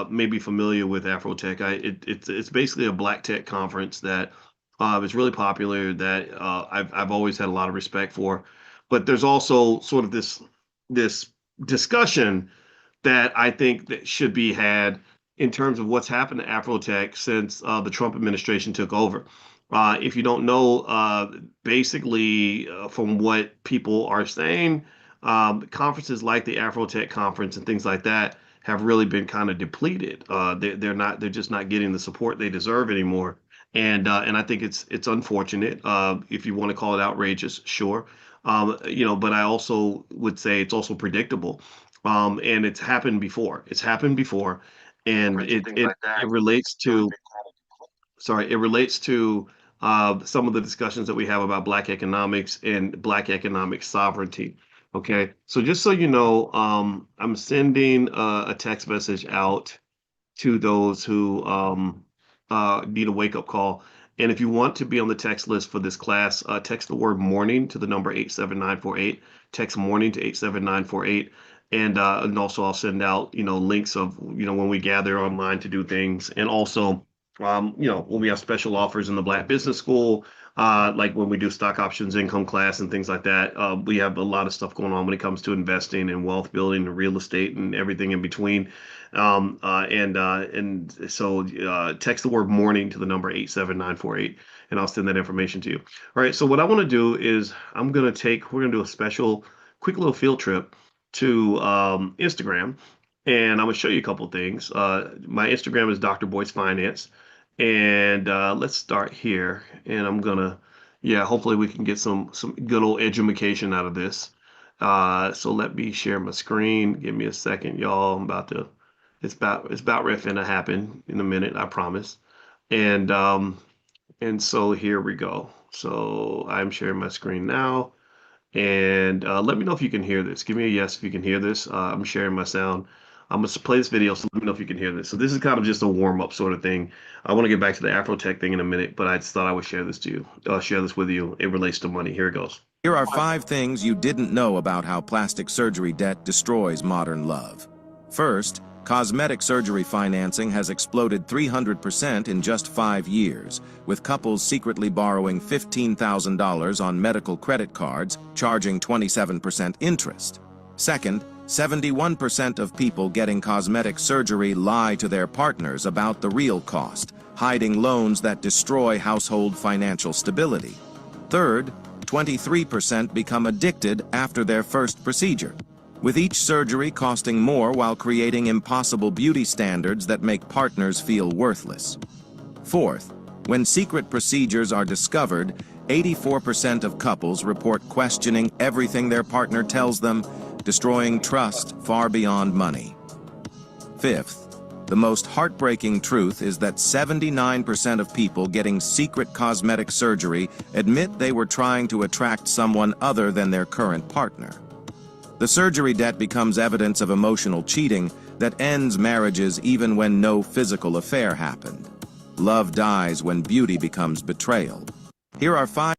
may be familiar with Afrotech. It's basically a black tech conference that is really popular that I've always had a lot of respect for. But there's also sort of this discussion that I think that should be had in terms of what's happened to Afrotech since the Trump administration took over. If you don't know, basically, from what people are saying, conferences like the Afrotech conference and things like that have really been kind of depleted. They're just not getting the support they deserve anymore. And I think it's unfortunate. If you want to call it outrageous, sure. But I also would say it's also predictable. And it's happened before. It's happened before, and it relates to sorry, it relates to some of the discussions that we have about Black economics and Black economic sovereignty. Okay, so just so you know, I'm sending a text message out to those who need a wake up call. And if you want to be on the text list for this class, text the word morning to the number 87948. Text morning to 87948. And also I'll send out, links of, when we gather online to do things. And also, when we have special offers in the Black Business School, like when we do stock options income class and things like that, we have a lot of stuff going on when it comes to investing and wealth building and real estate and everything in between. And so text the word morning to the number 87948, and I'll send that information to you. All right. So what I want to do is we're going to do a special quick little field trip to Instagram, and I'm going to show you a couple things. My Instagram is Dr. Boyce Finance. And let's start here. And yeah, hopefully we can get some good old edumacation out of this. So let me share my screen. Give me a second, y'all. It's about ready to happen in a minute, I promise. And so here we go. So I'm sharing my screen now. And let me know if you can hear this. Give me a yes if you can hear this. I'm sharing my sound. I'm going to play this video, so let me know if you can hear this. So this is kind of just a warm-up sort of thing. I want to get back to the Afrotech thing in a minute, but I just thought I would share this with you. It relates to money. Here it goes. Here are 5 things you didn't know about how plastic surgery debt destroys modern love. First, cosmetic surgery financing has exploded 300% in just 5 years, with couples secretly borrowing $15,000 on medical credit cards, charging 27% interest. Second, 71% of people getting cosmetic surgery lie to their partners about the real cost, hiding loans that destroy household financial stability. Third, 23% become addicted after their first procedure, with each surgery costing more while creating impossible beauty standards that make partners feel worthless. Fourth, when secret procedures are discovered, 84% of couples report questioning everything their partner tells them, destroying trust far beyond money. Fifth, the most heartbreaking truth is that 79% of people getting secret cosmetic surgery admit they were trying to attract someone other than their current partner. The surgery debt becomes evidence of emotional cheating that ends marriages even when no physical affair happened. Love dies when beauty becomes betrayal. Here are 5.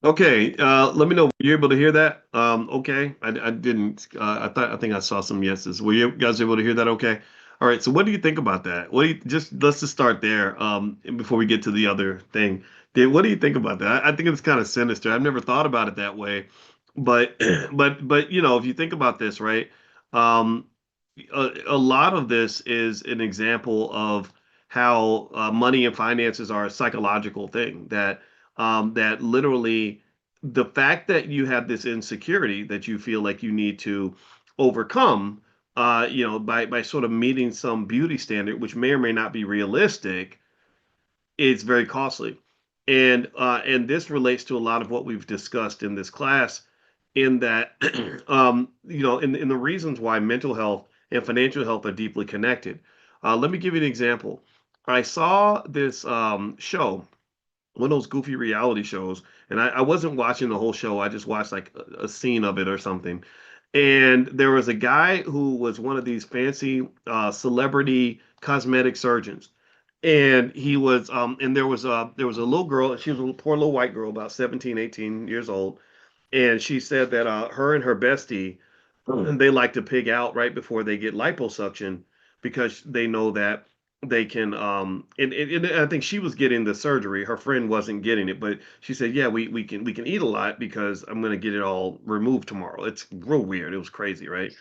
Okay, let me know. Were you able to hear that? Okay, I didn't. I think I saw some yeses. Were you guys able to hear that? Okay. All right. So what do you think about that? Let's just start there. Before we get to the other thing, what do you think about that? I think it's kind of sinister. I've never thought about it that way, but but if you think about this, right? Um, a lot of this is an example of how money and finances are a psychological thing that literally the fact that you have this insecurity that you feel like you need to overcome, by sort of meeting some beauty standard, which may or may not be realistic, it's very costly. And this relates to a lot of what we've discussed in this class, in that in the reasons why mental health and financial health are deeply connected. Let me give you an example. I saw this show, one of those goofy reality shows, and I wasn't watching the whole show. I just watched like a scene of it or something. And there was a guy who was one of these fancy celebrity cosmetic surgeons. And there was a little girl. She was a poor little white girl, about 17, 18 years old. And she said that her and her bestie, they like to pig out right before they get liposuction. because they know that they can and I think she was getting the surgery. Her friend wasn't getting it, but she said, "Yeah, we can eat a lot because I'm going to get it all removed tomorrow." It's real weird. It was crazy, right?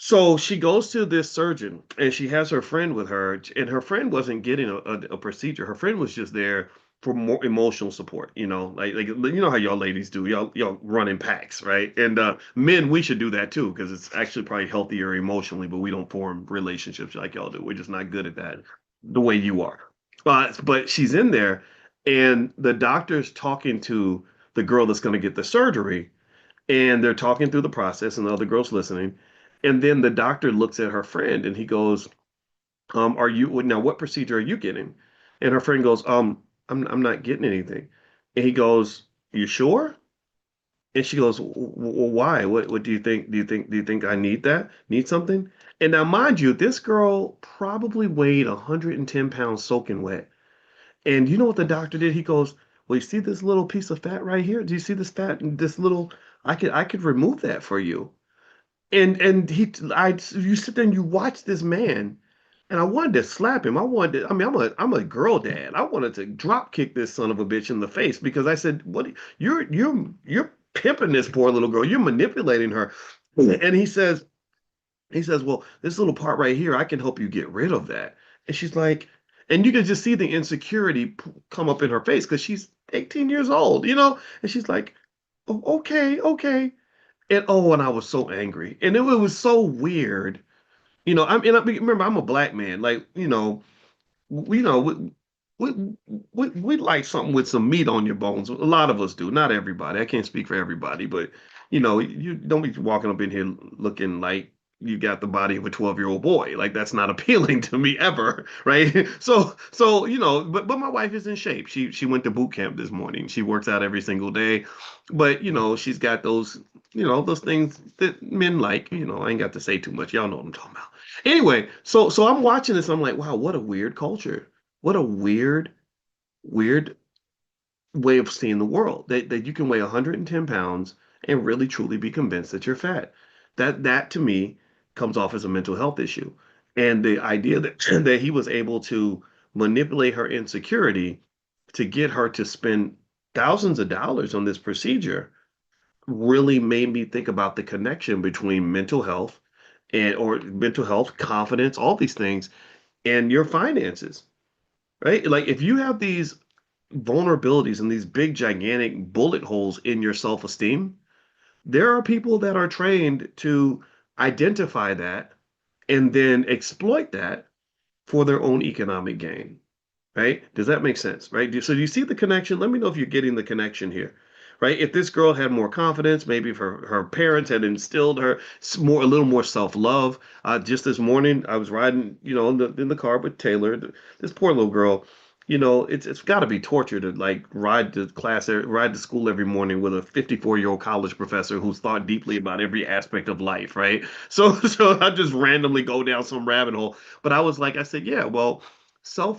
So she goes to this surgeon and she has her friend with her, and her friend wasn't getting a procedure. Her friend was just there for more emotional support, like you know how y'all ladies do. Y'all run in packs, right? And men, we should do that too, because it's actually probably healthier emotionally, but we don't form relationships like y'all do. We're just not good at that the way you are. But she's in there, and the doctor's talking to the girl that's going to get the surgery, and they're talking through the process, and the other girl's listening. And then the doctor looks at her friend and he goes, are you now what procedure are you getting? And her friend goes, I'm not getting anything. And he goes, you sure? And she goes, well, why? What do you think? Do you think I need that? Need something? And now, mind you, this girl probably weighed 110 pounds soaking wet. And you know what the doctor did? He goes, well, you see this little piece of fat right here? Do you see this fat and this little? I could remove that for you. And you sit there and you watch this man, and I wanted to slap him. I mean, I'm a girl dad. I wanted to drop kick this son of a bitch in the face because I said, "What? You're pimping this poor little girl. You're manipulating her." And he says, "Well, this little part right here, I can help you get rid of that." And she's like, and you can just see the insecurity come up in her face because she's 18 years old, and she's like, "Oh, okay, okay." And I was so angry, and it was so weird. Remember, I'm a black man. Like, we, you know, we, we like something with some meat on your bones. A lot of us do. Not everybody. I can't speak for everybody, but you don't be walking up in here looking like you got the body of a 12-year-old boy. Like that's not appealing to me ever, right? So but my wife is in shape. She went to boot camp this morning. She works out every single day, but she's got those things that men like. I ain't got to say too much. Y'all know what I'm talking about. Anyway, so I'm watching this. I'm like, wow, what a weird culture. What a weird way of seeing the world. That you can weigh 110 pounds and really truly be convinced that you're fat. That to me comes off as a mental health issue. And the idea that that he was able to manipulate her insecurity to get her to spend thousands of dollars on this procedure really made me think about the connection between mental health or mental health, confidence, all these things, and your finances, right? Like if you have these vulnerabilities and these big, gigantic bullet holes in your self-esteem, there are people that are trained to identify that and then exploit that for their own economic gain. Right? Does that make sense? Right? So do you see the connection? Let me know if you're getting the connection here. Right? If this girl had more confidence, maybe if her parents had instilled her a little more self-love. Just this morning, I was riding, in the car with Taylor. This poor little girl. It's got to be torture to like ride to school every morning with a 54-year-old college professor who's thought deeply about every aspect of life, right? So I just randomly go down some rabbit hole. But I said, yeah, well,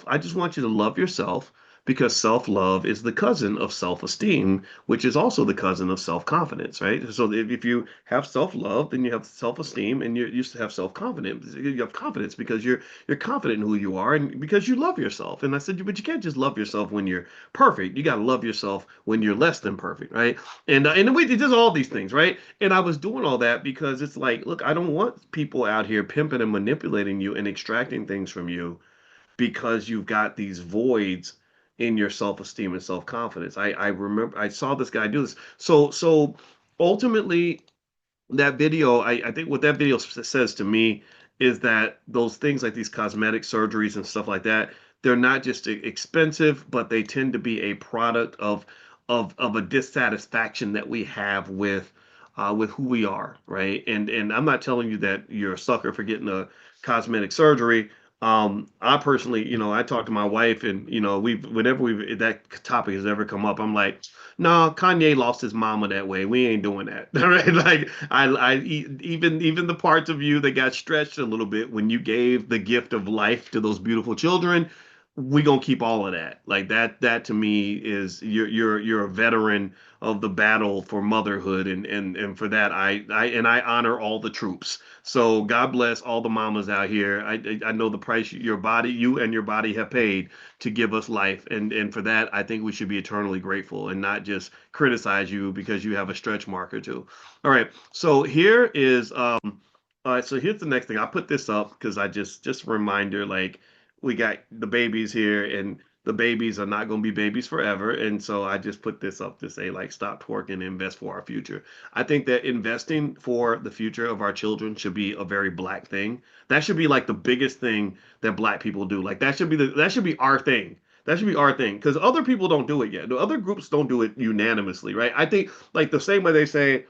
I just want you to love yourself because self-love is the cousin of self-esteem, which is also the cousin of self-confidence, right? So if you have self-love, then you have self-esteem, and you used to have self-confidence. You have confidence because you're confident in who you are, and because you love yourself. And I said, but you can't just love yourself when you're perfect. You got to love yourself when you're less than perfect, right? And we did all these things, right? And I was doing all that because it's like, look, I don't want people out here pimping and manipulating you and extracting things from you because you've got these voids in your self-esteem and self-confidence. I remember I saw this guy do this. So ultimately that video, I think what that video says to me is that those things like these cosmetic surgeries and stuff like that, they're not just expensive, but they tend to be a product of a dissatisfaction that we have with who we are, right? And I'm not telling you that you're a sucker for getting a cosmetic surgery. I personally, I talk to my wife, and whenever that topic has ever come up, I'm like, no, Kanye lost his mama that way. We ain't doing that. All right. Like even the parts of you that got stretched a little bit when you gave the gift of life to those beautiful children, we gonna keep all of that. Like that to me is you're a veteran of the battle for motherhood, and for that I honor all the troops. So God bless all the mamas out here. I know the price you and your body have paid to give us life, and for that I think we should be eternally grateful and not just criticize you because you have a stretch mark or two. All right, so here is all right, so here's the next thing. I put this up because I just a reminder, like we got the babies here, and the babies are not going to be babies forever. And so I just put this up to say, like, stop twerking and invest for our future. I think that investing for the future of our children should be a very black thing. That should be like the biggest thing that black people do. Like that should be our thing. That should be our thing because other people don't do it yet. The other groups don't do it unanimously, right? I think like the same way they say,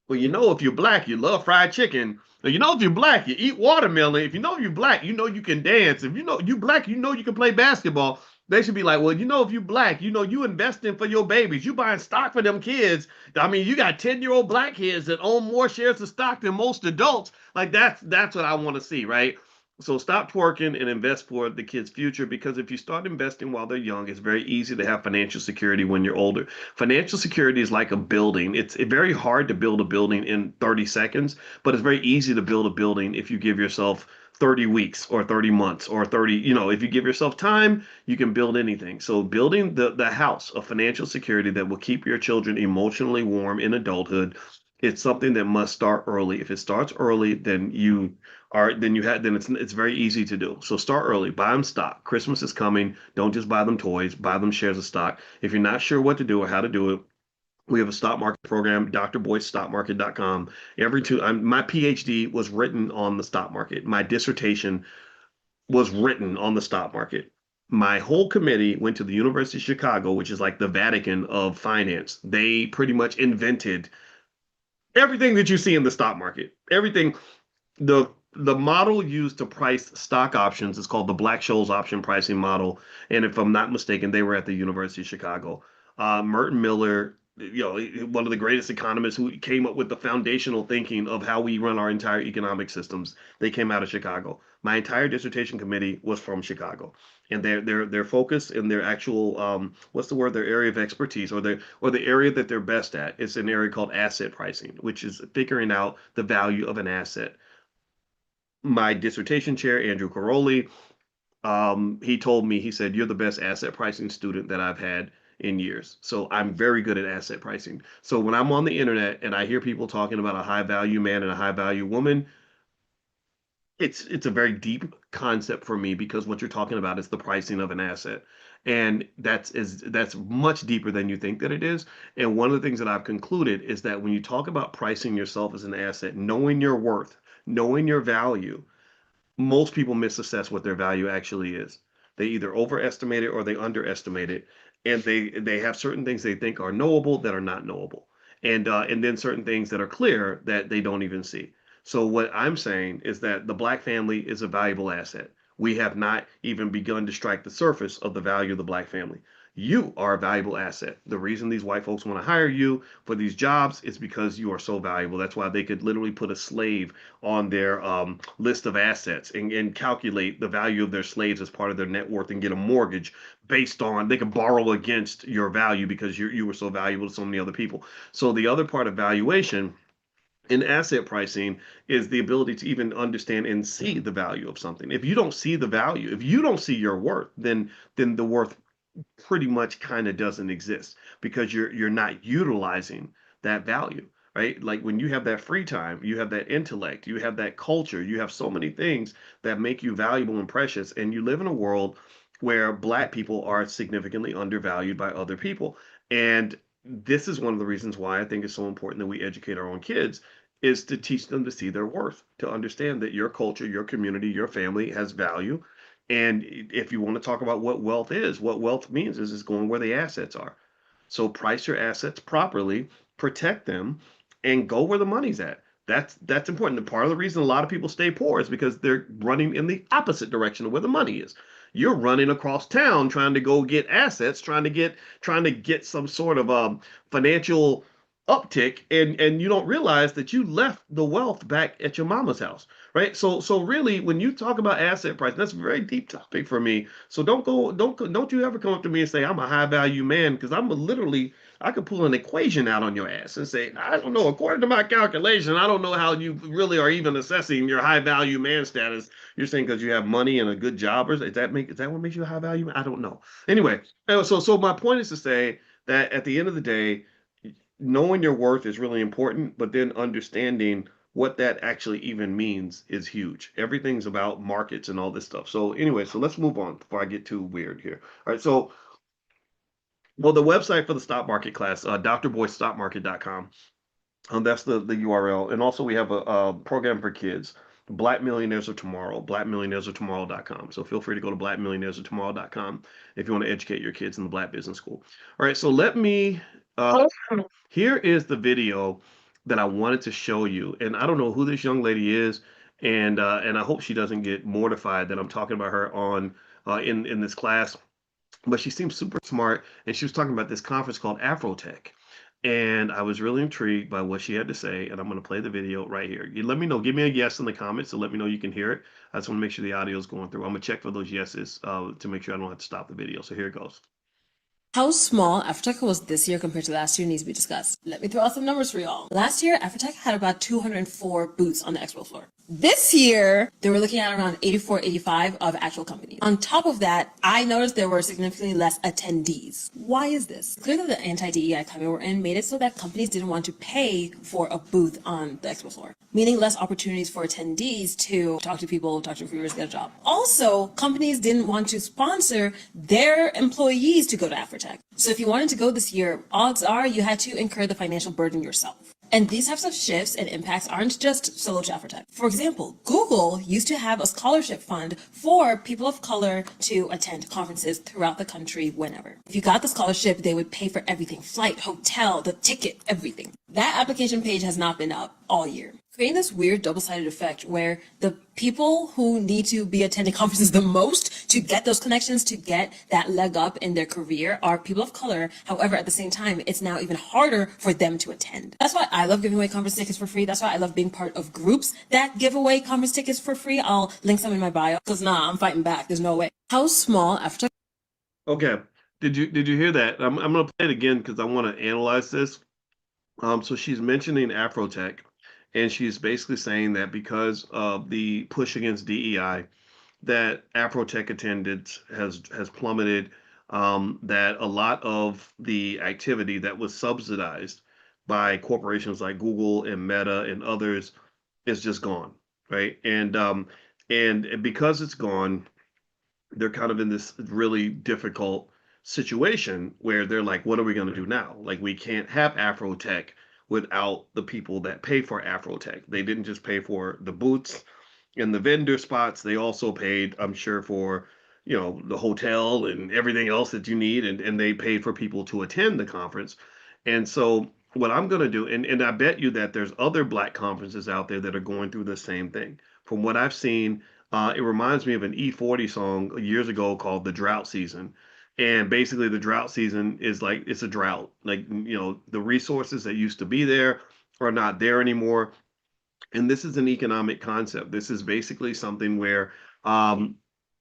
well, if you're black, you love fried chicken. If you're black, you eat watermelon. If you're black, you can dance. If you black, you can play basketball. They should be like, well, if you black, you investing for your babies. You buying stock for them kids. I mean, you got 10-year-old black kids that own more shares of stock than most adults. Like that's what I want to see, right? So stop twerking and invest for the kids' future because if you start investing while they're young, it's very easy to have financial security when you're older. Financial security is like a building. It's very hard to build a building in 30 seconds, but it's very easy to build a building if you give yourself 30 weeks or 30 months or 30, if you give yourself time, you can build anything. So building the house of financial security that will keep your children emotionally warm in adulthood, it's something that must start early. If it starts early, then it's very easy to do. So start early, buy them stock. Christmas is coming. Don't just buy them toys, buy them shares of stock. If you're not sure what to do or how to do it, we have a stock market program, drboycestockmarket.com. My PhD was written on the stock market. My dissertation was written on the stock market. My whole committee went to the University of Chicago, which is like the Vatican of finance. They pretty much invented everything that you see in the stock market. Everything the model used to price stock options is called the Black-Scholes option pricing model. And if I'm not mistaken, they were at the University of Chicago. Merton Miller, one of the greatest economists who came up with the foundational thinking of how we run our entire economic systems, they came out of Chicago. My entire dissertation committee was from Chicago, and their focus and their actual what's the word? Their area of expertise or the area that they're best at. It's an area called asset pricing, which is figuring out the value of an asset. My dissertation chair, Andrew Caroli, he told me, he said, you're the best asset pricing student that I've had in years. So I'm very good at asset pricing. So when I'm on the internet and I hear people talking about a high value man and a high value woman, it's a very deep concept for me because what you're talking about is the pricing of an asset. And that's much deeper than you think that it is. And one of the things that I've concluded is that when you talk about pricing yourself as an asset, knowing your worth, knowing your value, most people misassess what their value actually is. They either overestimate it or they underestimate it, and they have certain things they think are knowable that are not knowable, and then certain things that are clear that they don't even see. So what I'm saying is that the black family is a valuable asset. We have not even begun to strike the surface of the value of the black family. You are a valuable asset. The reason these white folks want to hire you for these jobs is because you are so valuable. That's why they could literally put a slave on their list of assets and calculate the value of their slaves as part of their net worth and get a mortgage based on they can borrow against your value because you were so valuable to so many other people. So the other part of valuation in asset pricing is the ability to even understand and see the value of something. If you don't see the value, if you don't see your worth, then the worth pretty much kind of doesn't exist because you're not utilizing that value, right? Like when you have that free time, you have that intellect, you have that culture, you have so many things that make you valuable and precious, and you live in a world where black people are significantly undervalued by other people. And this is one of the reasons why I think it's so important that we educate our own kids is to teach them to see their worth, to understand that your culture, your community, your family has value. And if you want to talk about what wealth is, what wealth means is it's going where the assets are. So price your assets properly, protect them, and go where the money's at. That's important. And part of the reason a lot of people stay poor is because they're running in the opposite direction of where the money is. You're running across town trying to go get assets, trying to get some sort of financial uptick, and you don't realize that you left the wealth back at your mama's house, right? So really, when you talk about asset price, that's a very deep topic for me. So don't you ever come up to me and say I'm a high value man, because I'm a literally, I could pull an equation out on your ass and say, I don't know, according to my calculation, I don't know how you really are even assessing your high value man status. You're saying because you have money and a good job, or is that what makes you a high value man? I don't know. Anyway, so my point is to say that at the end of the day, knowing your worth is really important, but then understanding what that actually even means is huge. Everything's about markets and all this stuff. So anyway, so let's move on before I get too weird here. All right, so well, the website for the stock market class, drboystockmarket.com. That's the URL. And also we have a program for kids, Black Millionaires of Tomorrow, blackmillionairesoftomorrow.com. So feel free to go to blackmillionairesoftomorrow.com if you want to educate your kids in the Black Business School. All right, so let me here is the video that I wanted to show you. And I don't know who this young lady is, and I hope she doesn't get mortified that I'm talking about her on in this class. But she seems super smart, and she was talking about this conference called Afrotech. And I was really intrigued by what she had to say, and I'm going to play the video right here. You let me know, give me a yes in the comments to let me know you can hear it. I just want to make sure the audio is going through. I'm going to check for those yeses to make sure I don't have to stop the video. So here it goes. How small Afrotech was this year compared to last year needs to be discussed. Let me throw out some numbers for y'all. Last year, Afrotech had about 204 booths on the expo floor. This year, they were looking at around 84, 85 of actual companies. On top of that, I noticed there were significantly less attendees. Why is this? Clearly, the anti-DEI climate we're in made it so that companies didn't want to pay for a booth on the expo floor, meaning less opportunities for attendees to talk to people, talk to recruiters, get a job. Also, companies didn't want to sponsor their employees to go to Afrotech. So if you wanted to go this year, odds are you had to incur the financial burden yourself. And these types of shifts and impacts aren't just solo to Afrotech. For example, Google used to have a scholarship fund for people of color to attend conferences throughout the country whenever. If you got the scholarship, they would pay for everything, flight, hotel, the ticket, everything. That application page has not been up all year, creating this weird double-sided effect where the people who need to be attending conferences the most to get those connections, to get that leg up in their career, are people of color. However, at the same time, it's now even harder for them to attend. That's why I love giving away conference tickets for free. That's why I love being part of groups that give away conference tickets for free. I'll link some in my bio, because I'm fighting back. There's no way. How small after... Okay. Did you hear that? I'm gonna play it again because I want to analyze this. So she's mentioning Afrotech, and she's basically saying that because of the push against DEI, that Afrotech attendance has plummeted. That a lot of the activity that was subsidized by corporations like Google and Meta and others is just gone, right? And because it's gone, they're kind of in this really difficult situation where they're like, what are we going to do now? Like, we can't have Afrotech without the people that pay for Afrotech. They didn't just pay for the booths and the vendor spots. They also paid, I'm sure, for, the hotel and everything else that you need. And they paid for people to attend the conference. And so what I'm going to do, and I bet you that there's other Black conferences out there that are going through the same thing. From what I've seen, it reminds me of an E40 song years ago called The Drought Season. And basically, the drought season is like it's a drought. Like, the resources that used to be there are not there anymore. And this is an economic concept. This is basically something where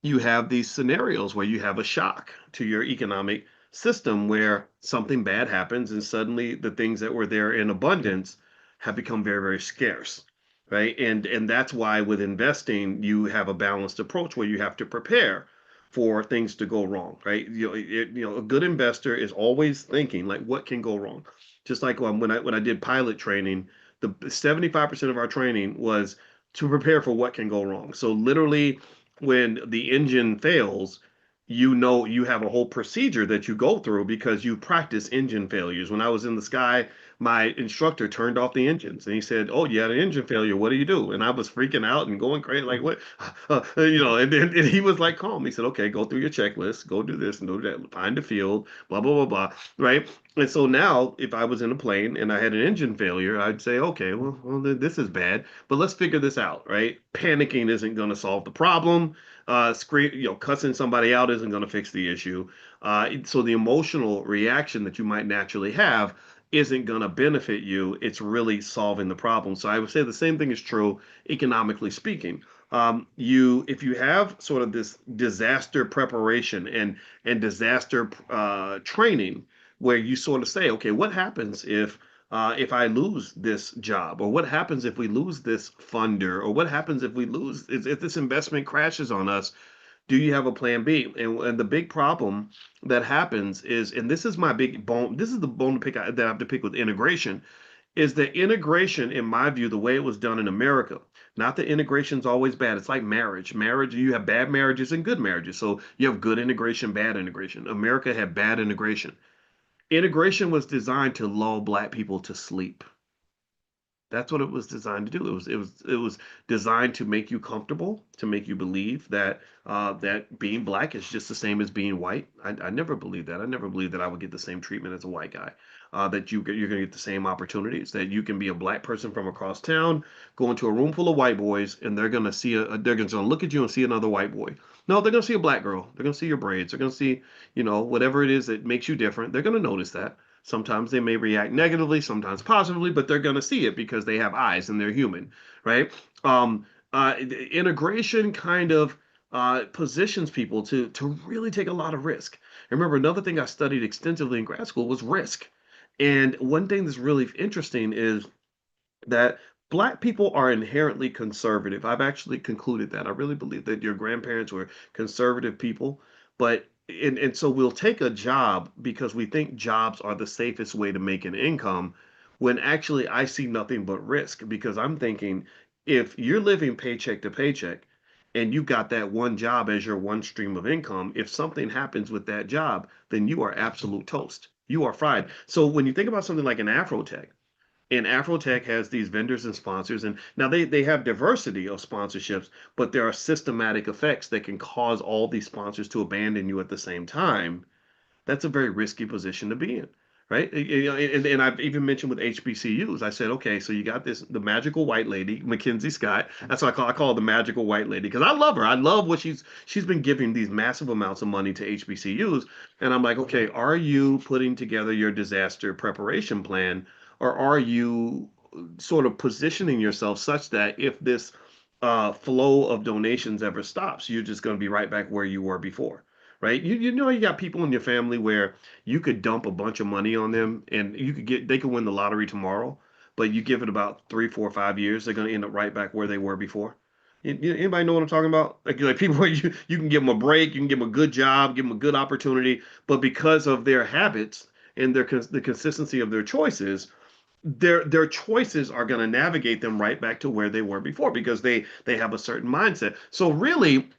you have these scenarios where you have a shock to your economic system where something bad happens and suddenly the things that were there in abundance have become very, very scarce, right? And that's why with investing you have a balanced approach where you have to prepare for things to go wrong, right? A good investor is always thinking like, what can go wrong? Just like when I did pilot training, the 75% of our training was to prepare for what can go wrong. So literally, when the engine fails, you have a whole procedure that you go through because you practice engine failures. When I was in the sky, my instructor turned off the engines and he said, "Oh, you had an engine failure. What do you do?" And I was freaking out and going crazy, like, "What?" And then and he was like, calm. He said, "Okay, go through your checklist, go do this and do that, find the field, blah blah blah blah." Right? And so now, if I was in a plane and I had an engine failure, I'd say, "Okay, well, this is bad, but let's figure this out." Right? Panicking isn't going to solve the problem. Cussing somebody out isn't going to fix the issue. So the emotional reaction that you might naturally have isn't going to benefit you. It's really solving the problem. So I would say the same thing is true economically speaking. If you have sort of this disaster preparation and disaster training, where you sort of say, okay, what happens if I lose this job, or what happens if we lose this funder, or what happens if we lose if this investment crashes on us? Do you have a plan B? And the big problem that happens is, and this is my big bone, this is the bone to pick that I have to pick with integration, is that integration, in my view, the way it was done in America, not that integration's always bad. It's like marriage. Marriage, you have bad marriages and good marriages. So you have good integration, bad integration. America had bad integration. Integration was designed to lull black people to sleep. That's what it was designed to do. It was designed to make you comfortable, to make you believe that that being black is just the same as being white. I never believed that. I never believed that I would get the same treatment as a white guy. That you're going to get the same opportunities. That you can be a black person from across town, go into a room full of white boys, and they're going to see they're going to look at you and see another white boy. No, they're going to see a black girl. They're going to see your braids. They're going to see, whatever it is that makes you different. They're going to notice that. Sometimes they may react negatively, sometimes positively, but they're going to see it because they have eyes and they're human, right? Integration kind of positions people to really take a lot of risk. And remember, another thing I studied extensively in grad school was risk. And one thing that's really interesting is that black people are inherently conservative. I've actually concluded that. I really believe that your grandparents were conservative people, but and so we'll take a job because we think jobs are the safest way to make an income, when actually I see nothing but risk, because I'm thinking, if you're living paycheck to paycheck and you've got that one job as your one stream of income, if something happens with that job, then you are absolute toast. You are fried. So when you think about something like an Afrotech, and Afrotech has these vendors and sponsors, and now they have diversity of sponsorships, but there are systematic effects that can cause all these sponsors to abandon you at the same time. That's a very risky position to be in, right? And I've even mentioned with HBCUs, I said, okay, so you got the magical white lady, Mackenzie Scott. That's what I call her the magical white lady, because I love her. I love what she's been giving these massive amounts of money to HBCUs. And I'm like, okay, are you putting together your disaster preparation plan, or are you sort of positioning yourself such that if this flow of donations ever stops, you're just going to be right back where you were before? Right? You got people in your family where you could dump a bunch of money on them and they could win the lottery tomorrow, but you give it about 3, 4, 5 years, they're going to end up right back where they were before. Anybody know what I'm talking about? Like people where you can give them a break, you can give them a good job, give them a good opportunity, but because of their habits and the consistency of their choices, their choices are going to navigate them right back to where they were before, because they have a certain mindset. So really,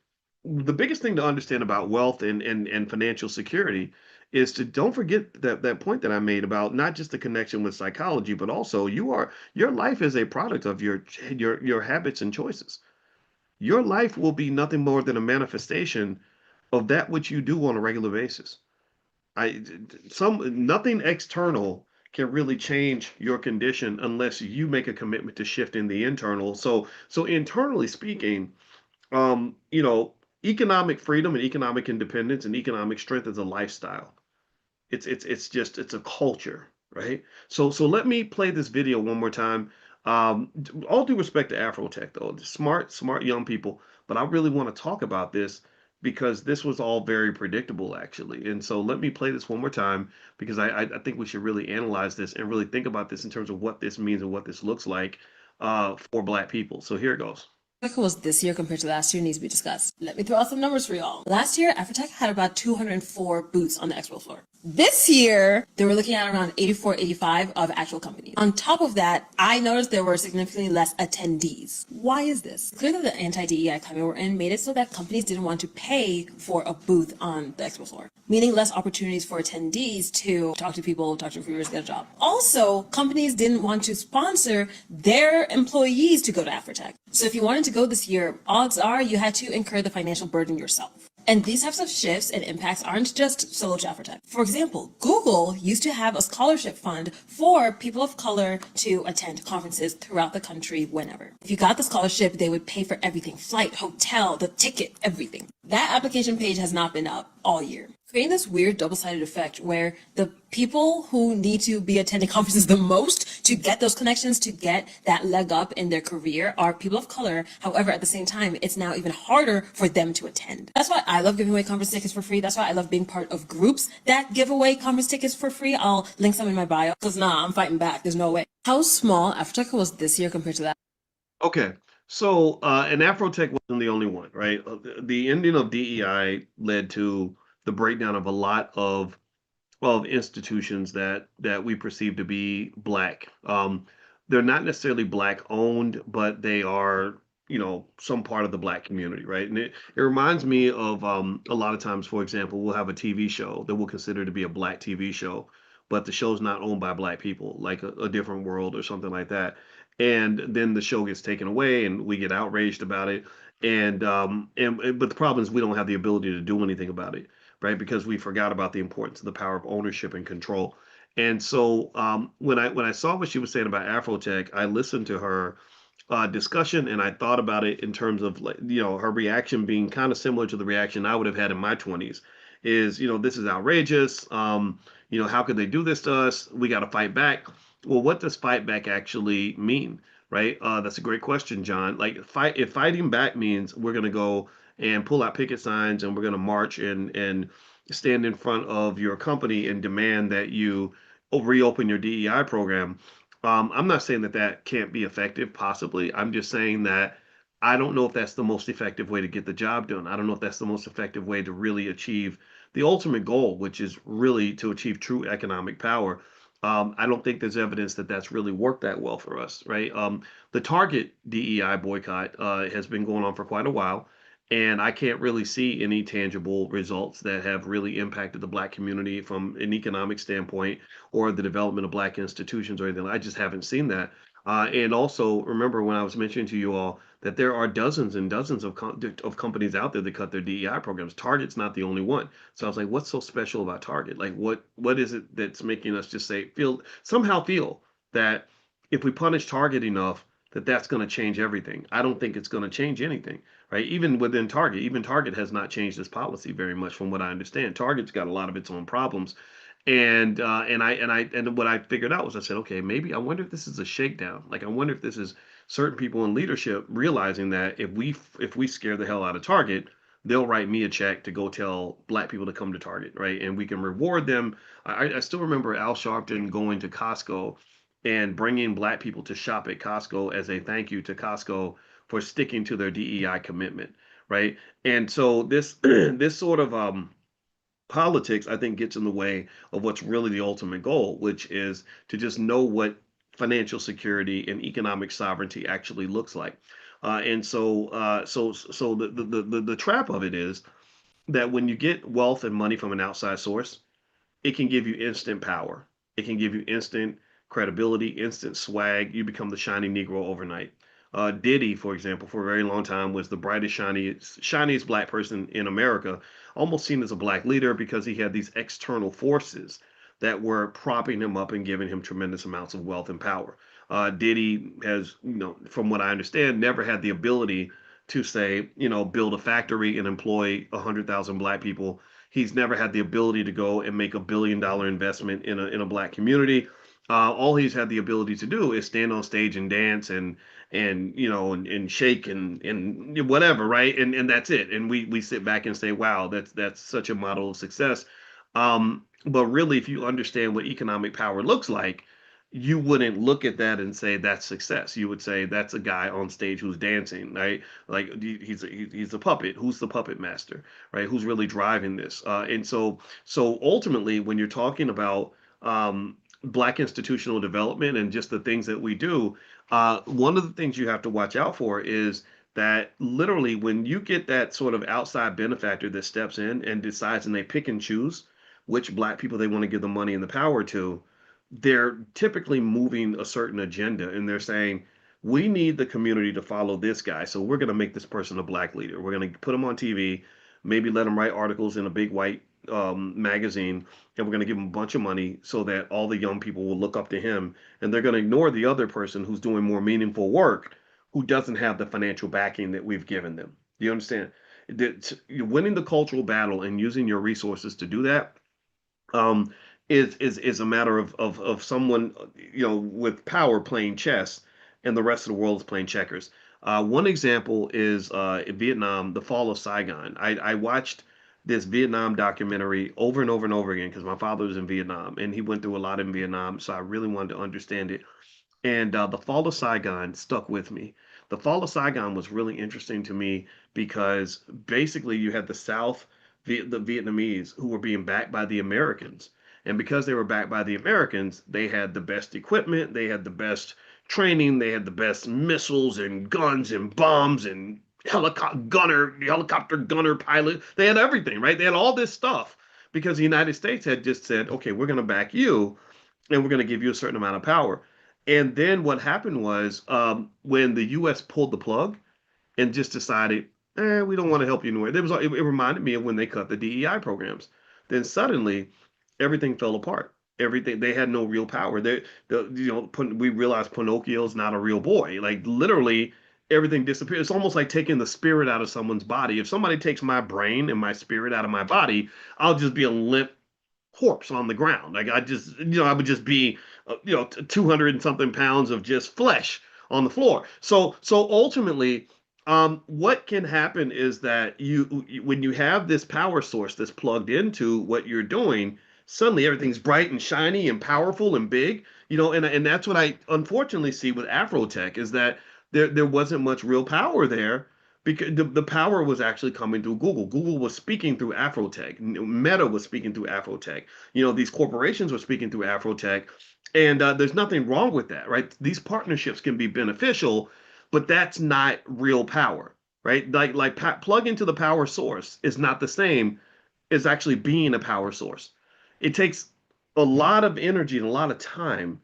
the biggest thing to understand about wealth and financial security is to don't forget that point that I made about not just the connection with psychology, but also your life is a product of your habits and choices. Your life will be nothing more than a manifestation of that which you do on a regular basis. I some Nothing external can really change your condition unless you make a commitment to shifting the internal. So internally speaking, um, you know, economic freedom and economic independence and economic strength is a lifestyle. It's a culture, right? So let me play this video one more time. All due respect to Afrotech, though, smart young people, but I really want to talk about this because this was all very predictable, actually. And so let me play this one more time, because I think we should really analyze this and really think about this in terms of what this means and what this looks like for Black people. So here it goes. Africa was this year compared to last year needs to be discussed. Let me throw out some numbers for y'all. Last year, Afrotech had about 204 booths on the expo floor. This year, they were looking at around 84, 85 of actual companies. On top of that, I noticed there were significantly less attendees. Why is this? Clearly, the anti-DEI climate we're in made it so that companies didn't want to pay for a booth on the expo floor, meaning less opportunities for attendees to talk to people, talk to recruiters, get a job. Also, companies didn't want to sponsor their employees to go to Afrotech. So if you wanted to go this year, odds are you had to incur the financial burden yourself. And these types of shifts and impacts aren't just solo to Afrotech. For example, Google used to have a scholarship fund for people of color to attend conferences throughout the country whenever. If you got the scholarship, they would pay for everything: flight, hotel, the ticket, everything. That application page has not been up all year, creating this weird double-sided effect where the people who need to be attending conferences the most to get those connections, to get that leg up in their career, are people of color. However, at the same time, it's now even harder for them to attend. That's why I love giving away conference tickets for free. That's why I love being part of groups that give away conference tickets for free. I'll link some in my bio, because I'm fighting back. There's no way. How small Afrotech was this year compared to that? Okay. So, and Afrotech wasn't the only one, right? The ending of DEI led to the breakdown of a lot of, well, institutions that we perceive to be black. They're not necessarily black owned, but they are, some part of the black community, right? And it reminds me of a lot of times, for example, we'll have a TV show that we'll consider to be a black TV show, but the show's not owned by black people, like a different world or something like that. And then the show gets taken away and we get outraged about it. But the problem is we don't have the ability to do anything about it, right? Because we forgot about the importance of the power of ownership and control. And so when I saw what she was saying about Afrotech, I listened to her discussion and I thought about it in terms of, like, her reaction being kind of similar to the reaction I would have had in my 20s. Is, this is outrageous. How could they do this to us? We got to fight back. Well, what does fight back actually mean, right? That's a great question, John. Like, if fighting back means we're going to go and pull out picket signs and we're going to march and stand in front of your company and demand that you reopen your DEI program. I'm not saying that that can't be effective, possibly. I'm just saying that I don't know if that's the most effective way to get the job done. I don't know if that's the most effective way to really achieve the ultimate goal, which is really to achieve true economic power. I don't think there's evidence that that's really worked that well for us, right? The Target DEI boycott has been going on for quite a while, and I can't really see any tangible results that have really impacted the Black community from an economic standpoint or the development of Black institutions or anything. I just haven't seen that. And also, remember when I was mentioning to you all that there are dozens and dozens of companies out there that cut their DEI programs. Target's not the only one. So I was like, what's so special about Target? Like, what is it that's making us just feel that if we punish Target enough, that that's going to change everything? I don't think it's going to change anything, right? Even within Target, even Target has not changed its policy very much, from what I understand. Target's got a lot of its own problems, and what I figured out was, I said, okay, maybe I wonder if this is a shakedown. Like, I wonder if this is certain people in leadership realizing that if we scare the hell out of Target, they'll write me a check to go tell Black people to come to Target, right? And we can reward them. I still remember Al Sharpton going to Costco and bringing Black people to shop at Costco as a thank you to Costco for sticking to their DEI commitment, right? And so this this sort of politics, I think, gets in the way of what's really the ultimate goal, which is to just know what financial security and economic sovereignty actually looks like. So the trap of it is that when you get wealth and money from an outside source, it can give you instant power. It can give you instant credibility, instant swag. You become the shiny Negro overnight. Diddy, for example, for a very long time was the brightest, shiniest Black person in America, almost seen as a Black leader because he had these external forces that were propping him up and giving him tremendous amounts of wealth and power. Diddy has, from what I understand, never had the ability to say, build a factory and employ 100,000 Black people. He's never had the ability to go and make $1 billion investment in a Black community. All he's had the ability to do is stand on stage and dance and shake and whatever, right? And that's it. And we sit back and say, wow, that's such a model of success. But really, if you understand what economic power looks like, you wouldn't look at that and say that's success. You would say that's a guy on stage who's dancing, right? Like, he's a puppet. Who's the puppet master, right? Who's really driving this? And so ultimately, when you're talking about Black institutional development and just the things that we do, one of the things you have to watch out for is that literally when you get that sort of outside benefactor that steps in and decides, and they pick and choose which Black people they want to give the money and the power to, they're typically moving a certain agenda, and they're saying, we need the community to follow this guy, so we're going to make this person a Black leader. We're going to put him on TV, maybe let him write articles in a big white magazine, and we're going to give him a bunch of money so that all the young people will look up to him, and they're going to ignore the other person who's doing more meaningful work, who doesn't have the financial backing that we've given them. Do you understand? winning the cultural battle and using your resources to do that um, is a matter of someone with power playing chess, and the rest of the world is playing checkers. One example is in Vietnam, the fall of Saigon. I watched this Vietnam documentary over and over and over again because my father was in Vietnam and he went through a lot in Vietnam, so I really wanted to understand it. And the fall of Saigon stuck with me. The fall of Saigon was really interesting to me because basically you had the South, the Vietnamese, who were being backed by the Americans. And because they were backed by the Americans, they had the best equipment, they had the best training, they had the best missiles and guns and bombs and helicopter gunner pilot. They had everything, right? They had all this stuff because the United States had just said, okay, we're going to back you and we're going to give you a certain amount of power. And then what happened was when the U.S. pulled the plug and just decided, we don't want to help you anymore. It reminded me of when they cut the DEI programs. Then suddenly everything fell apart. Everything they had no real power. We realized Pinocchio's not a real boy. Like literally everything disappeared. It's almost like taking the spirit out of someone's body. If somebody takes my brain and my spirit out of my body, I'll just be a limp corpse on the ground. Like I would just be, 200 and something pounds of just flesh on the floor. So ultimately, what can happen is that when you have this power source that's plugged into what you're doing, suddenly everything's bright and shiny and powerful and big, and that's what I unfortunately see with Afrotech is that there wasn't much real power there because the power was actually coming through Google. Google was speaking through Afrotech. Meta was speaking through Afrotech. These corporations were speaking through Afrotech, and there's nothing wrong with that, right? These partnerships can be beneficial, but that's not real power, right? Plug into the power source is not the same as actually being a power source. It takes a lot of energy and a lot of time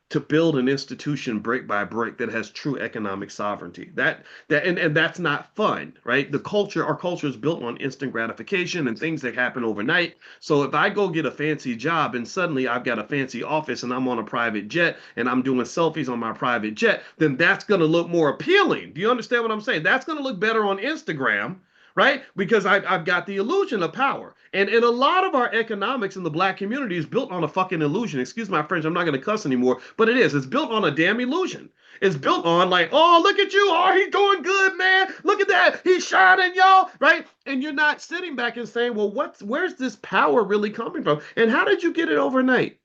to build an institution brick by brick that has true economic sovereignty. And that's not fun, right? Our culture is built on instant gratification and things that happen overnight. So if I go get a fancy job and suddenly I've got a fancy office and I'm on a private jet and I'm doing selfies on my private jet, then that's going to look more appealing. Do you understand what I'm saying? That's going to look better on Instagram, right? Because I've got the illusion of power. And a lot of our economics in the black community is built on a fucking illusion. Excuse my French, I'm not going to cuss anymore, but it is. It's built on a damn illusion. It's built on like, oh, look at you. Oh, he's doing good, man. Look at that. He's shining, y'all, right? And you're not sitting back and saying, well, where's this power really coming from? And how did you get it overnight?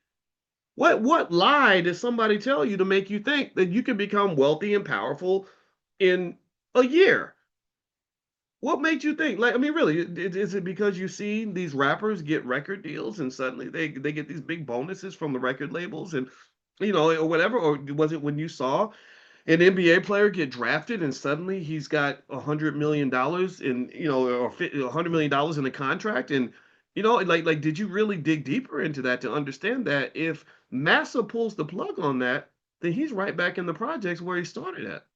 What lie did somebody tell you to make you think that you can become wealthy and powerful in a year? What made you think? Like, I mean, really, is it because you see these rappers get record deals and suddenly they get these big bonuses from the record labels and or whatever? Or was it when you saw an NBA player get drafted and suddenly he's got $100 million in or $100 million in a contract and like did you really dig deeper into that to understand that if Massa pulls the plug on that, then he's right back in the projects where he started at.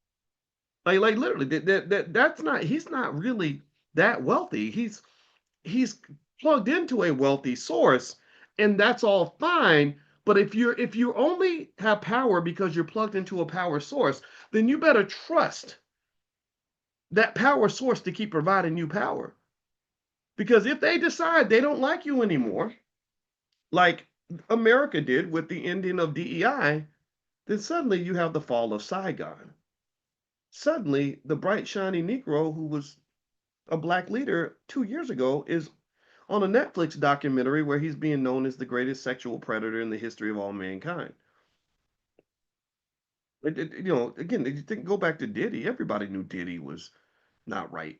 Like literally, that's not. He's not really that wealthy. He's plugged into a wealthy source, and that's all fine. But if you only have power because you're plugged into a power source, then you better trust that power source to keep providing you power. Because if they decide they don't like you anymore, like America did with the ending of DEI, then suddenly you have the fall of Saigon. Suddenly, the bright, shiny Negro who was a black leader 2 years ago is on a Netflix documentary where he's being known as the greatest sexual predator in the history of all mankind. Again, you think go back to Diddy. Everybody knew Diddy was not right.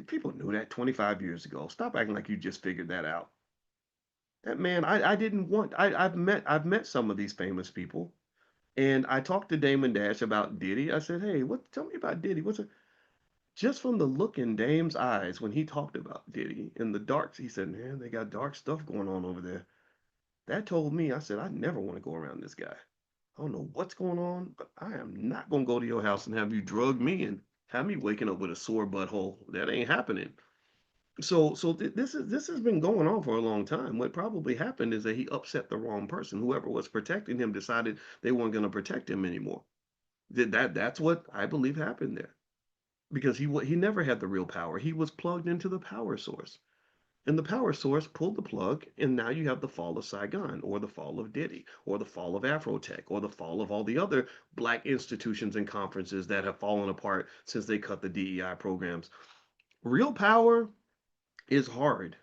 People knew that 25 years ago. Stop acting like you just figured that out. That man, I didn't want. I've met some of these famous people, and I talked to Damon Dash about Diddy. I said, hey, Tell me about Diddy. What's it? Just from the look in Dame's eyes when he talked about Diddy in the darks, he said, man, they got dark stuff going on over there. That told me, I said, I never want to go around this guy. I don't know what's going on, but I am not going to go to your house and have you drug me and have me waking up with a sore butthole. That ain't happening. This has been going on for a long time. What probably happened is that he upset the wrong person. Whoever was protecting him decided they weren't going to protect him anymore. That's what I believe happened there. because he never had the real power. He was plugged into the power source. And the power source pulled the plug, and now you have the fall of Saigon, or the fall of Diddy, or the fall of Afrotech, or the fall of all the other black institutions and conferences that have fallen apart since they cut the DEI programs. Real power is hard.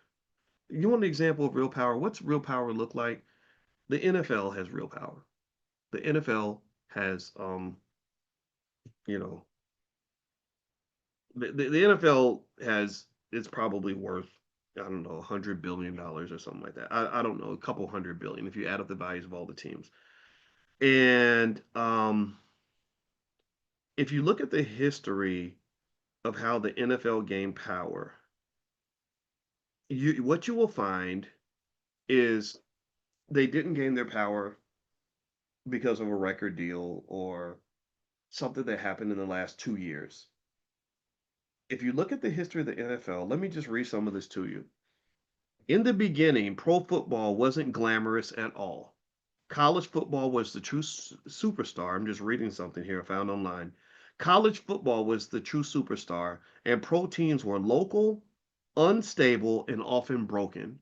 You want an example of real power? What's real power look like? The NFL has real power. The NFL has, you know, the NFL has, it's probably worth, I don't know, $100 billion or something like that. I don't know, a couple 100 billion if you add up the values of all the teams. And if you look at the history of how the NFL gained power, what you will find is they didn't gain their power because of a record deal or something that happened in the last 2 years. If you look at the history of the NFL, let me just read some of this to you. In the beginning, pro football wasn't glamorous at all. College football was the true superstar. I'm just reading something here I found online. College football was the true superstar, and pro teams were local, unstable, and often broken.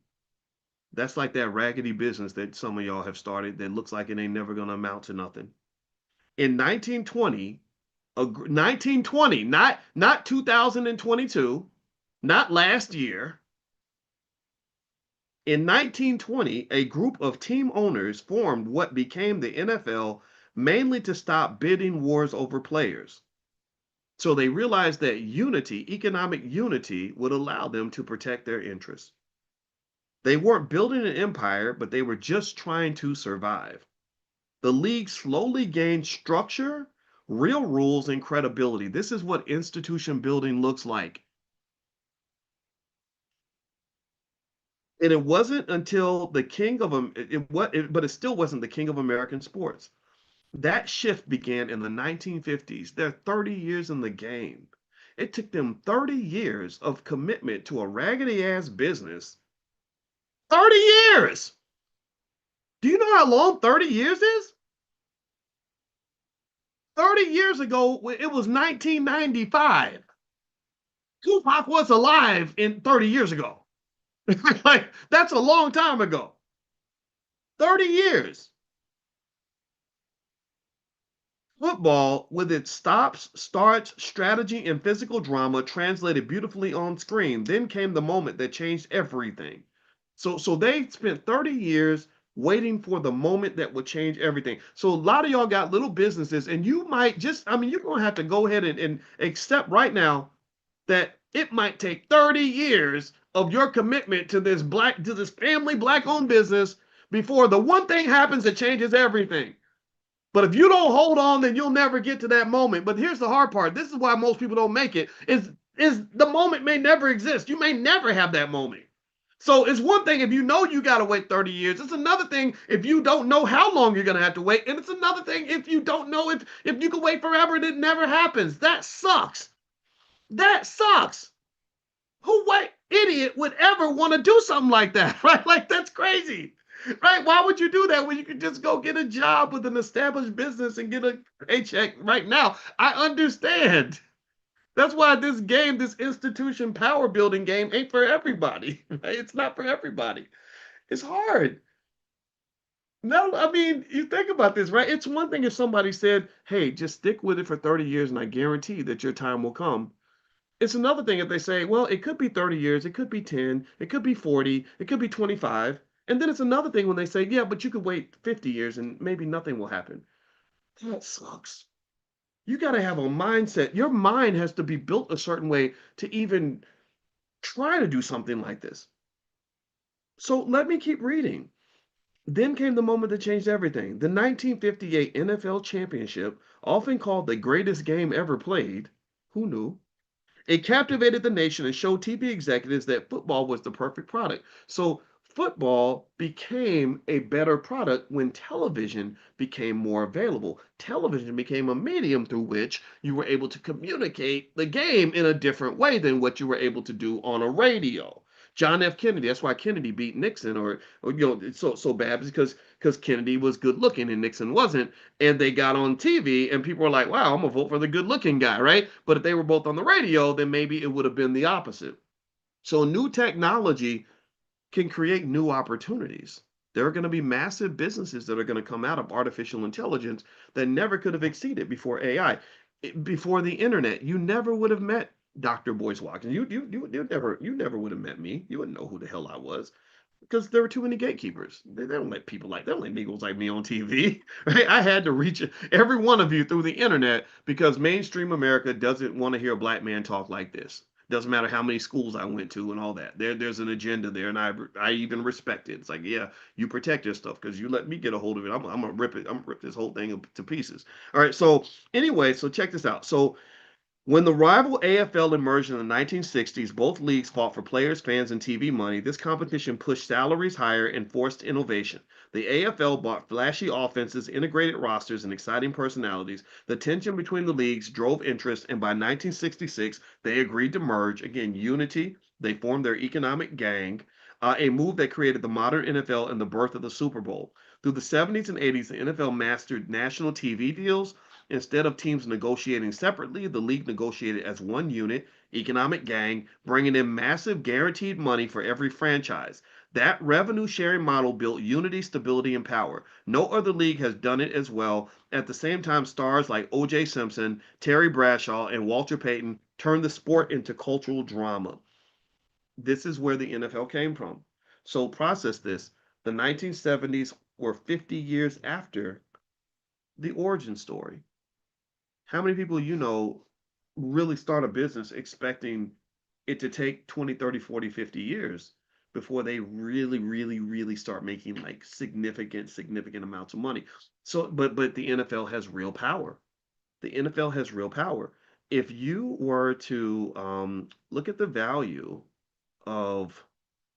That's like that raggedy business that some of y'all have started that looks like it ain't never going to amount to nothing. In 1920, 1920, not 2022, not last year. In 1920, a group of team owners formed what became the NFL mainly to stop bidding wars over players. So they realized that unity, economic unity, would allow them to protect their interests. They weren't building an empire, but they were just trying to survive. The league slowly gained structure, real rules, and credibility. This is what institution building looks like. And it wasn't until the king of but it still wasn't the king of American sports. That shift began in the 1950s. They're 30 years in the game. It took them 30 years of commitment to a raggedy ass business. 30 years. Do you know how long 30 years is? 30 years ago, it was 1995. Tupac was alive in 30 years ago. Like, that's a long time ago. 30 years. Football, with its stops, starts, strategy, and physical drama translated beautifully on screen. Then came the moment that changed everything. So they spent 30 years waiting for the moment that would change everything. So a lot of y'all got little businesses, and you might just, I mean, you're going to have to go ahead and accept right now that it might take 30 years of your commitment to this family black owned business before the one thing happens that changes everything. But if you don't hold on, then you'll never get to that moment. But here's the hard part. This is why most people don't make it. Is the moment may never exist. You may never have that moment. So it's one thing if you know you got to wait 30 years. It's another thing if you don't know how long you're going to have to wait. And it's another thing if you don't know if you can wait forever and it never happens. That sucks. That sucks. What idiot would ever want to do something like that, right? Like, that's crazy, right? Why would you do that when you could just go get a job with an established business and get a paycheck right now? I understand. That's why this game, this institution power building game, ain't for everybody, right? It's not for everybody. It's hard. No, I mean, you think about this, right? It's one thing if somebody said, hey, just stick with it for 30 years and I guarantee that your time will come. It's another thing if they say, well, it could be 30 years, it could be 10, it could be 40, it could be 25. And then it's another thing when they say, yeah, but you could wait 50 years and maybe nothing will happen. That sucks. You got to have a mindset. Your mind has to be built a certain way to even try to do something like this. So let me keep reading. Then came the moment that changed everything. The 1958 NFL Championship, often called the greatest game ever played. Who knew? It captivated the nation and showed TV executives that football was the perfect product. So football became a better product when television became more available. Television became a medium through which you were able to communicate the game in a different way than what you were able to do on a radio. John F. Kennedy. That's why Kennedy beat Nixon, or it's so bad because Kennedy was good looking and Nixon wasn't, and they got on TV and people were like, "Wow, I'm gonna vote for the good looking guy," right? But if they were both on the radio, then maybe it would have been the opposite. So new technology can create new opportunities. There are going to be massive businesses that are going to come out of artificial intelligence that never could have exceeded before AI. Before the internet, you never would have met Dr. Boyce Watkins. You never would have met me. You wouldn't know who the hell I was because there were too many gatekeepers. They don't let people like they don't let niggas like me on TV. Right? I had to reach every one of you through the internet because mainstream America doesn't want to hear a black man talk like this. Doesn't matter how many schools I went to and all that. There's an agenda there, and I even respect it. It's like, yeah, you protect your stuff because you let me get a hold of it. I'm gonna rip it. I'm gonna rip this whole thing to pieces. All right. So anyway, so check this out. So when the rival AFL emerged in the 1960s, both leagues fought for players, fans, and TV money. This competition pushed salaries higher and forced innovation. The AFL bought flashy offenses, integrated rosters, and exciting personalities. The tension between the leagues drove interest, and by 1966, they agreed to merge. Again, unity. They formed their economic gang, a move that created the modern NFL and the birth of the Super Bowl. Through the 70s and 80s, the NFL mastered national TV deals. Instead of teams negotiating separately, the league negotiated as one unit, economic gang, bringing in massive guaranteed money for every franchise. That revenue sharing model built unity, stability, and power. No other league has done it as well. At the same time, stars like O.J. Simpson, Terry Bradshaw, and Walter Payton turned the sport into cultural drama. This is where the NFL came from. So process this. The 1970s were 50 years after the origin story. How many people really start a business expecting it to take 20, 30, 40, 50 years before they really, really, really start making like significant amounts of money? So, but the NFL has real power. The NFL has real power. If you were to look at the value of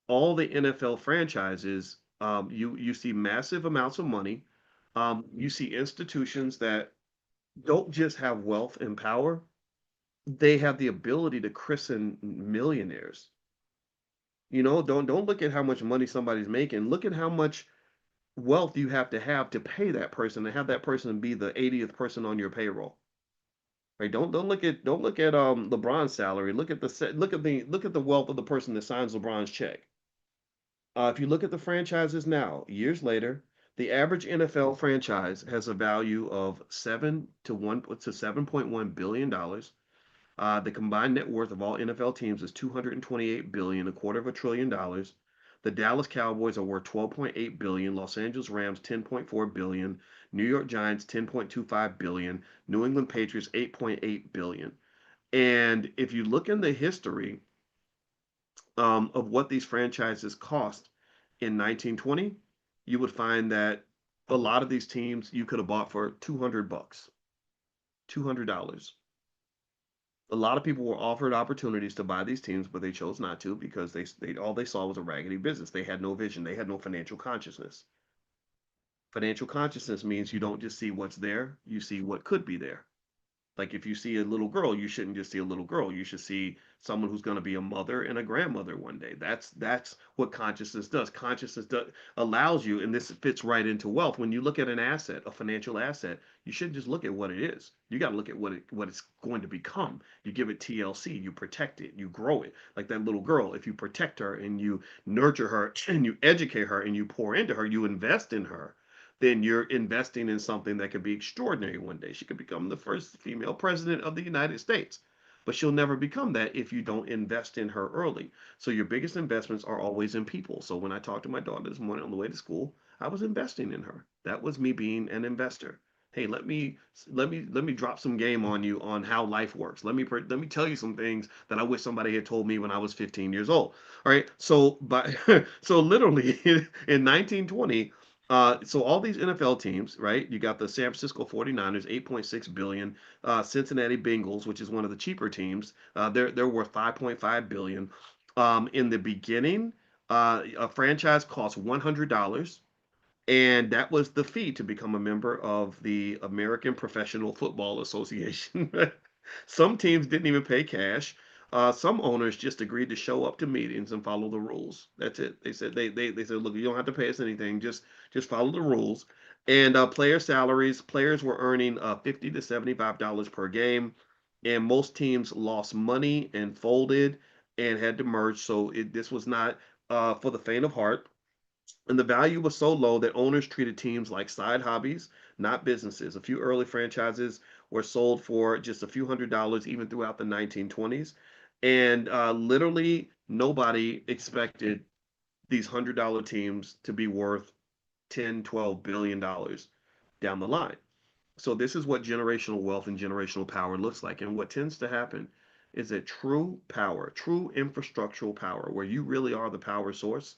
all the NFL franchises, you see massive amounts of money. You see institutions that don't just have wealth and power, they have the ability to christen millionaires. Don't look at how much money somebody's making. Look at how much wealth you have to pay that person and have that person be the 80th person on your payroll. Right? Don't look at LeBron's salary. Look at the wealth of the person that signs LeBron's check. If you look at the franchises now, years later, the average NFL franchise has a value of 7.1 billion dollars. The combined net worth of all NFL teams is 228 billion, a quarter of a trillion dollars. The Dallas Cowboys are worth 12.8 billion, Los Angeles Rams 10.4 billion, New York Giants 10.25 billion, New England Patriots 8.8 billion. And if you look in the history of what these franchises cost in 1920, you would find that a lot of these teams you could have bought for 200 bucks, $200. A lot of people were offered opportunities to buy these teams, but they chose not to because they all they saw was a raggedy business. They had no vision. They had no financial consciousness. Financial consciousness means you don't just see what's there, you see what could be there. Like if you see a little girl, you shouldn't just see a little girl. You should see someone who's going to be a mother and a grandmother one day. That's what consciousness does. Allows you, and this fits right into wealth. When you look at an asset, a financial asset, you shouldn't just look at what it is. You got to look at what it's going to become. You give it TLC, you protect it, you grow it. Like that little girl, if you protect her and you nurture her and you educate her and you pour into her, you invest in her, then you're investing in something that could be extraordinary one day. She could become the first female president of the United States. But she'll never become that if you don't invest in her early. So your biggest investments are always in people. So when I talked to my daughter this morning on the way to school, I was investing in her. That was me being an investor. Hey, let me drop some game on you on how life works. Let me tell you some things that I wish somebody had told me when I was 15 years old. All right. So literally in 1920, so all these NFL teams, right? You got the San Francisco 49ers, 8.6 billion. Cincinnati Bengals, which is one of the cheaper teams, they're worth 5.5 billion. In the beginning, a franchise cost $100, and that was the fee to become a member of the American Professional Football Association. Some teams didn't even pay cash. Some owners just agreed to show up to meetings and follow the rules. That's it. They said, look, you don't have to pay us anything. Just follow the rules. And player salaries, players were earning $50 to $75 per game, and most teams lost money and folded and had to merge. So this was not for the faint of heart. And the value was so low that owners treated teams like side hobbies, not businesses. A few early franchises were sold for just a few $100s, even throughout the 1920s. And literally nobody expected these $100 teams to be worth 10, $12 billion down the line. So this is what generational wealth and generational power looks like. And what tends to happen is that true power, true infrastructural power, where you really are the power source,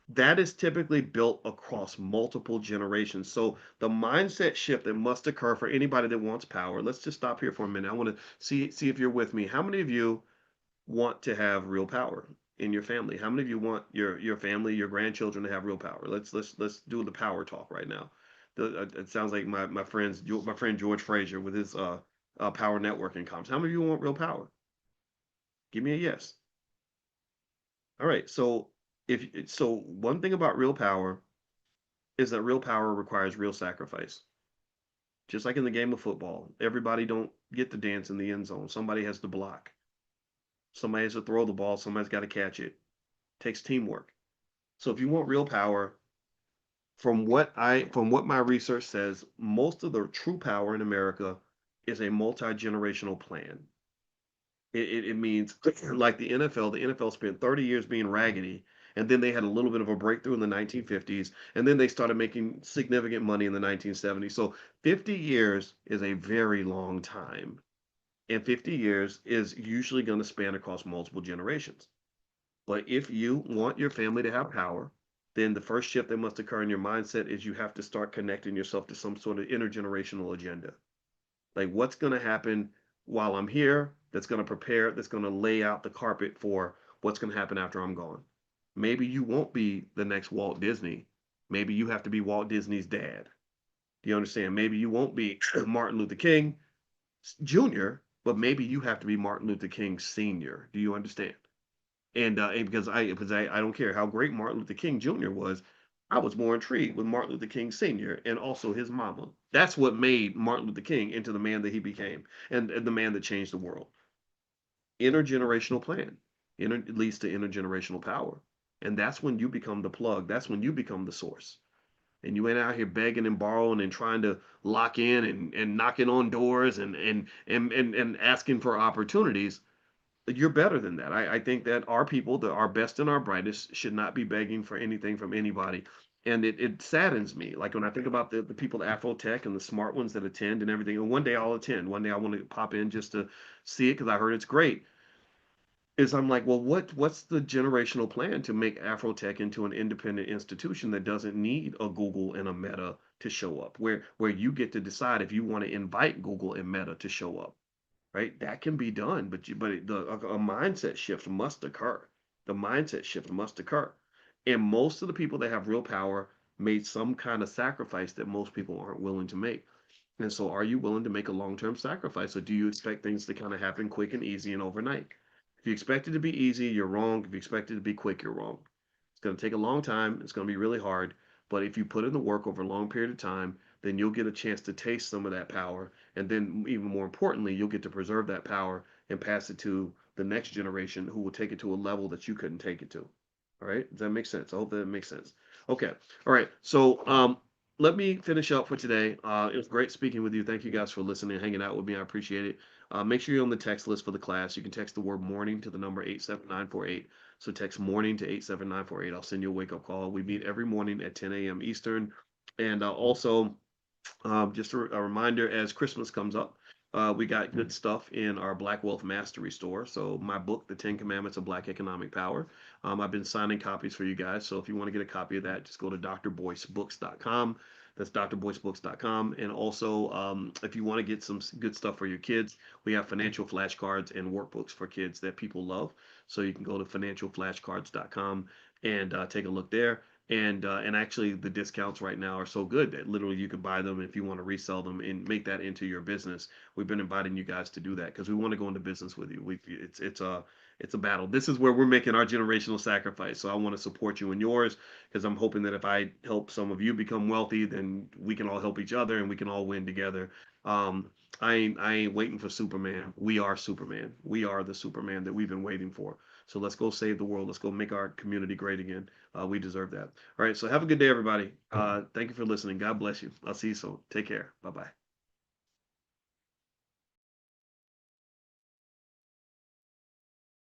that is typically built across multiple generations. So the mindset shift that must occur for anybody that wants power. Let's just stop here for a minute. I want to see if you're with me. How many of you want to have real power in your family? How many of you want your family, your grandchildren to have real power? Let's do the power talk right now. It sounds like my friend George Frazier with his power networking comms. How many of you want real power? Give me a yes. All right. So one thing about real power is that real power requires real sacrifice. Just like in the game of football, everybody don't get to dance in the end zone. Somebody has to block. Somebody has to throw the ball. Somebody's got to catch it. It takes teamwork. So if you want real power, from what my research says, most of the true power in America is a multi-generational plan. It means like the NFL. The NFL spent 30 years being raggedy, and then they had a little bit of a breakthrough in the 1950s, and then they started making significant money in the 1970s. So 50 years is a very long time, and 50 years is usually going to span across multiple generations. But if you want your family to have power, then the first shift that must occur in your mindset is you have to start connecting yourself to some sort of intergenerational agenda. Like, what's going to happen while I'm here that's going to prepare, that's going to lay out the carpet for what's going to happen after I'm gone. Maybe you won't be the next Walt Disney. Maybe you have to be Walt Disney's dad. Do you understand? Maybe you won't be Martin Luther King Jr., but maybe you have to be Martin Luther King Sr. Do you understand? And because I don't care how great Martin Luther King Jr. was, I was more intrigued with Martin Luther King Sr. and also his mama. That's what made Martin Luther King into the man that he became, and the man that changed the world. Intergenerational plan. Leads to intergenerational power. And that's when you become the plug. That's when you become the source. And you ain't out here begging and borrowing and trying to lock in and knocking on doors and asking for opportunities. You're better than that. I think that our people, our best and our brightest, should not be begging for anything from anybody. And it saddens me. Like when I think about the people at Afrotech and the smart ones that attend and everything. And one day I'll attend. One day I want to pop in just to see it because I heard it's great. Is I'm like, well, what's the generational plan to make Afrotech into an independent institution that doesn't need a Google and a Meta to show up, where you get to decide if you want to invite Google and Meta to show up, right? That can be done, a mindset shift must occur. The mindset shift must occur, and most of the people that have real power made some kind of sacrifice that most people aren't willing to make. And so, are you willing to make a long-term sacrifice, or do you expect things to kind of happen quick and easy and overnight? If you expect it to be easy, you're wrong. If you expect it to be quick, you're wrong. It's going to take a long time. It's going to be really hard. But if you put in the work over a long period of time, then you'll get a chance to taste some of that power. And then, even more importantly, you'll get to preserve that power and pass it to the next generation who will take it to a level that you couldn't take it to. All right. Does that make sense? I hope that makes sense. Okay. All right. So, let me finish up for today. It was great speaking with you. Thank you guys for listening and hanging out with me. I appreciate it. Make sure you're on the text list for the class. You can text the word morning to the number 87948. So text morning to 87948. I'll send you a wake up call. We meet every morning at 10 a.m. Eastern. And also, just a reminder as Christmas comes up, we got good stuff in our Black Wealth Mastery store. So my book, The 10 Commandments of Black Economic Power. I've been signing copies for you guys. So if you want to get a copy of that, just go to drboycebooks.com. That's drboycebooks.com. And also, if you want to get some good stuff for your kids, we have financial flashcards and workbooks for kids that people love. So you can go to financialflashcards.com and take a look there. And actually the discounts right now are so good that literally you could buy them if you want to resell them and make that into your business. We've been inviting you guys to do that because we want to go into business with you. It's a battle. This is where we're making our generational sacrifice. So I want to support you in yours because I'm hoping that if I help some of you become wealthy, then we can all help each other and we can all win together. Um, I ain't waiting for Superman. We are Superman. We are the Superman that we've been waiting for. So let's go save the world. Let's go make our community great again. We deserve that. All right. So have a good day, everybody. Thank you for listening. God bless you. I'll see you soon. Take care. Bye bye.